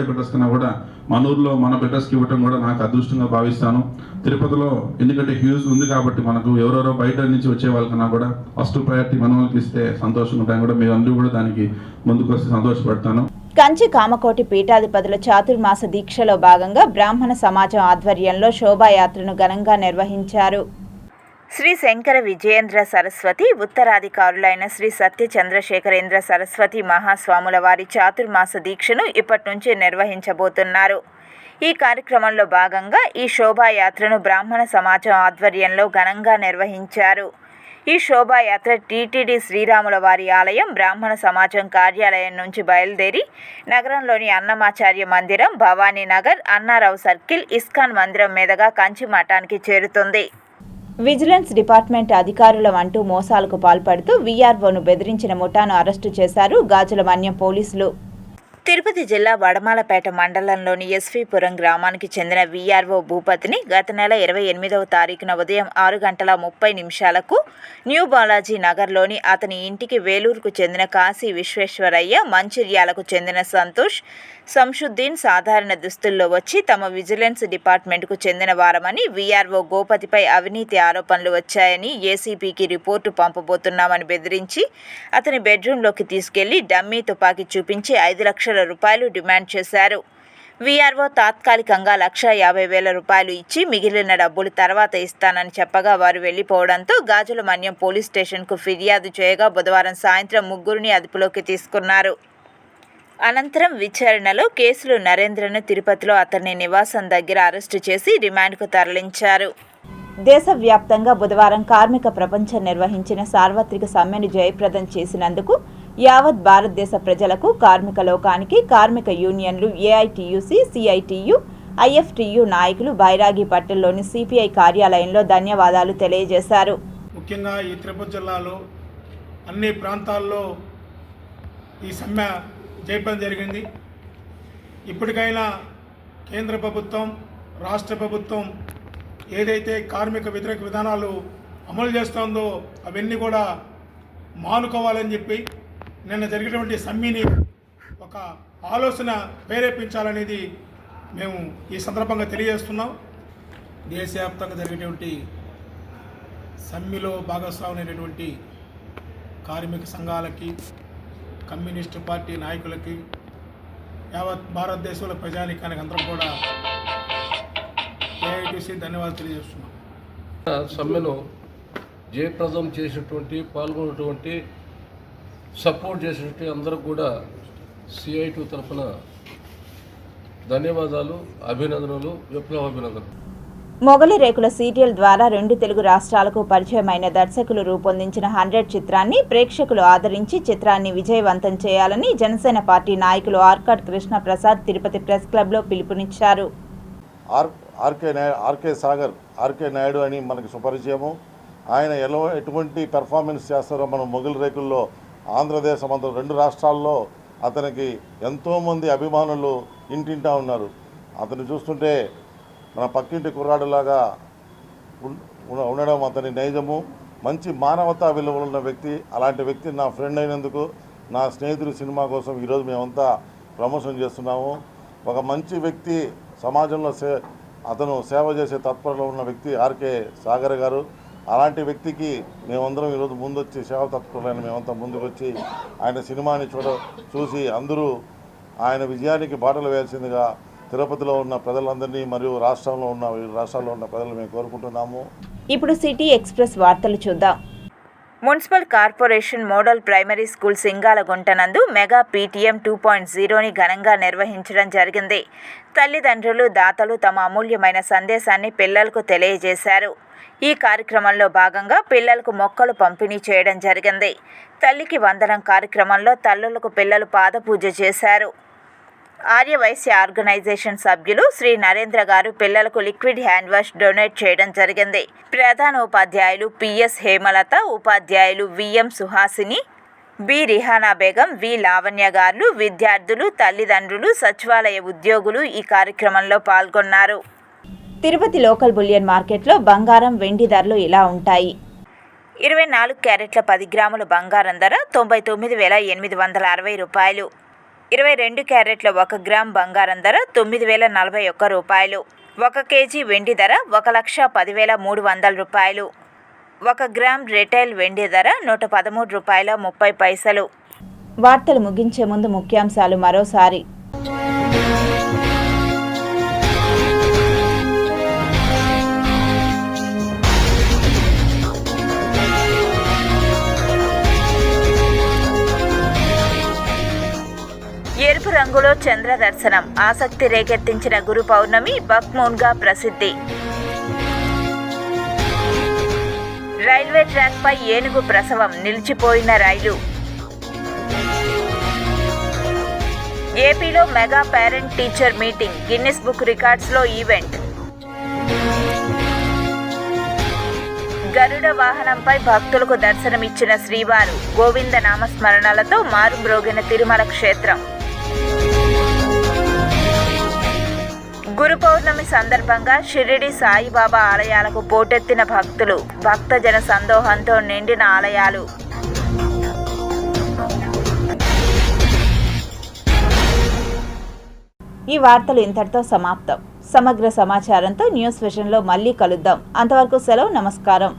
బిల్డర్స్ కన్నా కూడా మన ఊర్లో మన బిల్డర్స్కి ఇవ్వటం కూడా నాకు అదృష్టంగా భావిస్తాను. తిరుపతిలో ఎందుకంటే హ్యూజ్ ఉంది కాబట్టి మనకు ఎవరెవరో బయట నుంచి వచ్చే వాళ్ళకన్నా కూడా ఫస్ట్ ప్రయారిటీ మన వాళ్ళకి ఇస్తే సంతోషంగా ఉంటాను కూడా. మీరు అందరూ కూడా దానికి ముందుకు వస్తే సంతోషపడతాను. కంచి కామకోటి పీఠాధిపతుల చాతుర్మాస దీక్షలో భాగంగా బ్రాహ్మణ సమాజం ఆధ్వర్యంలో శోభాయాత్రను ఘనంగా నిర్వహించారు. శ్రీ శంకర విజయేంద్ర సరస్వతి ఉత్తరాధికారులైన శ్రీ సత్య చంద్రశేఖరేంద్ర సరస్వతి మహాస్వాముల వారి చాతుర్మాస దీక్షను ఇప్పటి నుంచి నిర్వహించబోతున్నారు. ఈ కార్యక్రమంలో భాగంగా ఈ శోభాయాత్రను బ్రాహ్మణ సమాజం ఆధ్వర్యంలో ఘనంగా నిర్వహించారు. ఈ శోభాయాత్ర టీటీడీ శ్రీరాముల వారి ఆలయం బ్రాహ్మణ సమాజం కార్యాలయం నుంచి బయలుదేరి నగరంలోని అన్నమాచార్య మందిరం, భవానీ నగర్, అన్నారావు సర్కిల్, ఇస్కాన్ మందిరం మీదుగా కంచి మఠానికి చేరుతుంది. విజిలెన్స్ డిపార్ట్మెంట్ అధికారులం అంటూ మోసాలకు పాల్పడుతూ వీఆర్ఓను బెదిరించిన ముఠాను అరెస్టు చేశారు గాజుల మన్యం పోలీసులు. తిరుపతి జిల్లా వడమాలపేట మండలంలోని ఎస్వీపురం గ్రామానికి చెందిన వీఆర్ఓ భూపతిని గత నెల 28వ తారీఖున ఉదయం 6:30 న్యూ బాలాజీ నగర్లోని అతని ఇంటికి వేలూరుకు చెందిన కాశీ విశ్వేశ్వరయ్య, మంచిర్యాలకు చెందిన సంతోష్, సంషుద్దీన్ సాధారణ దుస్తుల్లో వచ్చి తమ విజిలెన్స్ డిపార్ట్మెంట్కు చెందిన వారమని, వీఆర్ఓ గోపతిపై అవినీతి ఆరోపణలు వచ్చాయని ఏసీపీకి రిపోర్టు పంపబోతున్నామని బెదిరించి అతని బెడ్రూమ్లోకి తీసుకెళ్లి డమ్మీ తుపాకీ చూపించి 5 లక్షల రూపాయలు డిమాండ్ చేశారు. వీఆర్ఓ తాత్కాలికంగా 1,50,000 రూపాయలు ఇచ్చి మిగిలిన డబ్బులు తర్వాత ఇస్తానని చెప్పగా వారు వెళ్లిపోవడంతో గాజుల మన్యం పోలీస్ స్టేషన్కు ఫిర్యాదు చేయగా బుధవారం సాయంత్రం 3 అదుపులోకి తీసుకున్నారు. అనంతరం విచారణలో కేసులు నరేంద్రను తిరుపతిలో అతని నివాసం దగ్గర అరెస్టు చేసి రిమాండ్కు తరలించారు. దేశవ్యాప్తంగా బుధవారం కార్మిక ప్రపంచం నిర్వహించిన సార్వత్రిక సమ్మెను జయప్రదం చేసినందుకు యావత్ భారతదేశ ప్రజలకు, కార్మిక లోకానికి, కార్మిక యూనియన్లు, ఏఐటీయూసీ, సిఐటియు, ఐఎఫ్టియు నాయకులు బైరాగి పట్టణంలోని సిపిఐ కార్యాలయంలో ధన్యవాదాలు తెలియజేశారు. ముఖ్యంగా ఈ తిరుపతి జిల్లాలో అన్ని ప్రాంతాల్లో ఈ సమ్మె జయప్రదం జరిగింది. ఇప్పటికైనా కేంద్ర ప్రభుత్వం, రాష్ట్ర ప్రభుత్వం ఏదైతే కార్మిక వ్యతిరేక విధానాలు అమలు చేస్తుందో అవన్నీ కూడా మానుకోవాలని చెప్పి నిన్న జరిగినటువంటి సమ్మెని ఒక ఆలోచన ప్రేరేపించాలనేది మేము ఈ సందర్భంగా తెలియజేస్తున్నాం. దేశవ్యాప్తంగా జరిగేటువంటి సమ్మెలో భాగస్వామైనటువంటి కార్మిక సంఘాలకి, కమ్యూనిస్టు పార్టీ నాయకులకి, యావత్ భారతదేశంలో ప్రజానీకానికి అందరం కూడా ఏఐటీసీ ధన్యవాదాలు తెలియజేస్తున్నాం. సమ్మెను జయప్రదం చేసినటువంటి, పాల్గొన్నటువంటి, సపోర్ట్ చేసినటువంటి అందరూ కూడా సిఐటి తరఫున ధన్యవాదాలు, అభినందనలు, విప్లవాభినందనలు. మొగలి రేకుల సీరియల్ ద్వారా 2 తెలుగు రాష్ట్రాలకు పరిచయమైన దర్శకులు రూపొందించిన 100 చిత్రాన్ని ప్రేక్షకులు ఆదరించి చిత్రాన్ని విజయవంతం చేయాలని జనసేన పార్టీ నాయకులు ఆర్కాడ్ కృష్ణ ప్రసాద్ తిరుపతి ప్రెస్ క్లబ్లో పిలుపునిచ్చారు. ఆర్కే నాయుడు అని మనకి సుపరిచయము. ఆయన ఎటువంటి పెర్ఫార్మెన్స్ చేస్తారో మనం మొగలి రేకుల్లో ఆంధ్రదేశం అంతా 2 రాష్ట్రాల్లో అతనికి ఎంతోమంది అభిమానులు ఇంటింటా ఉన్నారు. అతను చూస్తుంటే మన పక్కింటి కుర్రాడులాగా ఉండడం అతని నైజము. మంచి మానవతా విలువలు ఉన్న వ్యక్తి. అలాంటి వ్యక్తి నా ఫ్రెండ్ అయినందుకు, నా స్నేహితుడు సినిమా కోసం ఈరోజు మేమంతా ప్రమోషన్ చేస్తున్నాము. ఒక మంచి వ్యక్తి, సమాజంలో అతను సేవ చేసే తత్పరలో ఉన్న వ్యక్తి ఆర్కే సాగర్ గారు. అలాంటి వ్యక్తికి మేమందరం ఈరోజు ముందొచ్చి సేవ తత్పరులైన మేమంతా ముందుకు వచ్చి ఆయన సినిమాని చూసి అందరూ ఆయన విజయానికి బాటలు వేయాల్సిందిగా తిరుపతిలో ఉన్న ప్రజలందరినీ మరియు రాష్ట్రాల్లో ఉన్న ప్రజలు మేము కోరుకుంటున్నాము. ఇప్పుడు సిటీ ఎక్స్ప్రెస్ వార్తలు చూద్దాం. Municipal corporation model primary school Singalagunta నందు మెగా పీటీఎం 2.0ని ఘనంగా నిర్వహించడం జరిగింది. తల్లిదండ్రులు, దాతలు తమ అమూల్యమైన సందేశాన్ని పిల్లలకు తెలియజేశారు. ఈ కార్యక్రమంలో భాగంగా పిల్లలకు మొక్కలు పంపిణీ చేయడం జరిగింది. తల్లికి వందనం కార్యక్రమంలో తల్లులకు పిల్లలు పాదపూజ చేశారు. ఆర్యవైశ్య ఆర్గనైజేషన్ సభ్యులు శ్రీ నరేంద్ర గారు పిల్లలకు లిక్విడ్ హ్యాండ్ వాష్ డొనేట్ చేయడం జరిగింది. ప్రధాన ఉపాధ్యాయులు పిఎస్ హేమలత, ఉపాధ్యాయులు విఎం సుహాసిని, బి రిహానా బేగం, వి లావణ్య గారు, విద్యార్థులు, తల్లిదండ్రులు, సచివాలయ ఉద్యోగులు ఈ కార్యక్రమంలో పాల్గొన్నారు. తిరుపతి లోకల్ బులియన్ మార్కెట్లో బంగారం, వెండి ధరలు ఇలా ఉంటాయి. 24 క్యారెట్ల 10 గ్రాముల బంగారం ధర 99,860 రూపాయలు. 22 క్యారెట్ల 1 గ్రామ్ బంగారం ధర 9,041 రూపాయలు. 1 కేజీ వెండి ధర 1,10,300 రూపాయలు. 1 గ్రామ్ రిటైల్ వెండి ధర 113 రూపాయల 30 పైసలు. వార్తలు ముగించే ముందు ముఖ్యాంశాలు మరోసారి. ఎరుపు రంగులో చంద్ర దర్శనం, ఆసక్తి రేకెత్తించిన గురు పౌర్ణమి బక్మూన్గా ప్రసిద్ధి. రైల్వే ట్రాక్పై ఏనుగు ప్రసవం, నిలిచిపోయిన రైలు. ఏపీలో mega parent teacher meeting, Guinness book రికార్డ్స్లో ఈవెంట్. గరుడ వాహనంపై భక్తులకు దర్శనమిచ్చిన శ్రీవారు, గోవింద నామస్మరణలతో మారుమ్రోగిన తిరుమల క్షేత్రం. గురు పౌర్ణమి సందర్భంగా షిరిడి సాయిబాబా ఆలయాలకు పోటెత్తిన భక్తులు, భక్తజన సందోహంతో నిండిన ఆలయాలు. ఈ వార్తలు ఇంతటితో సమాప్తం. సమగ్ర సమాచారంతో న్యూస్ విజన్లో మళ్ళీ కలుద్దాం. అంతవరకు సెలవు. నమస్కారం.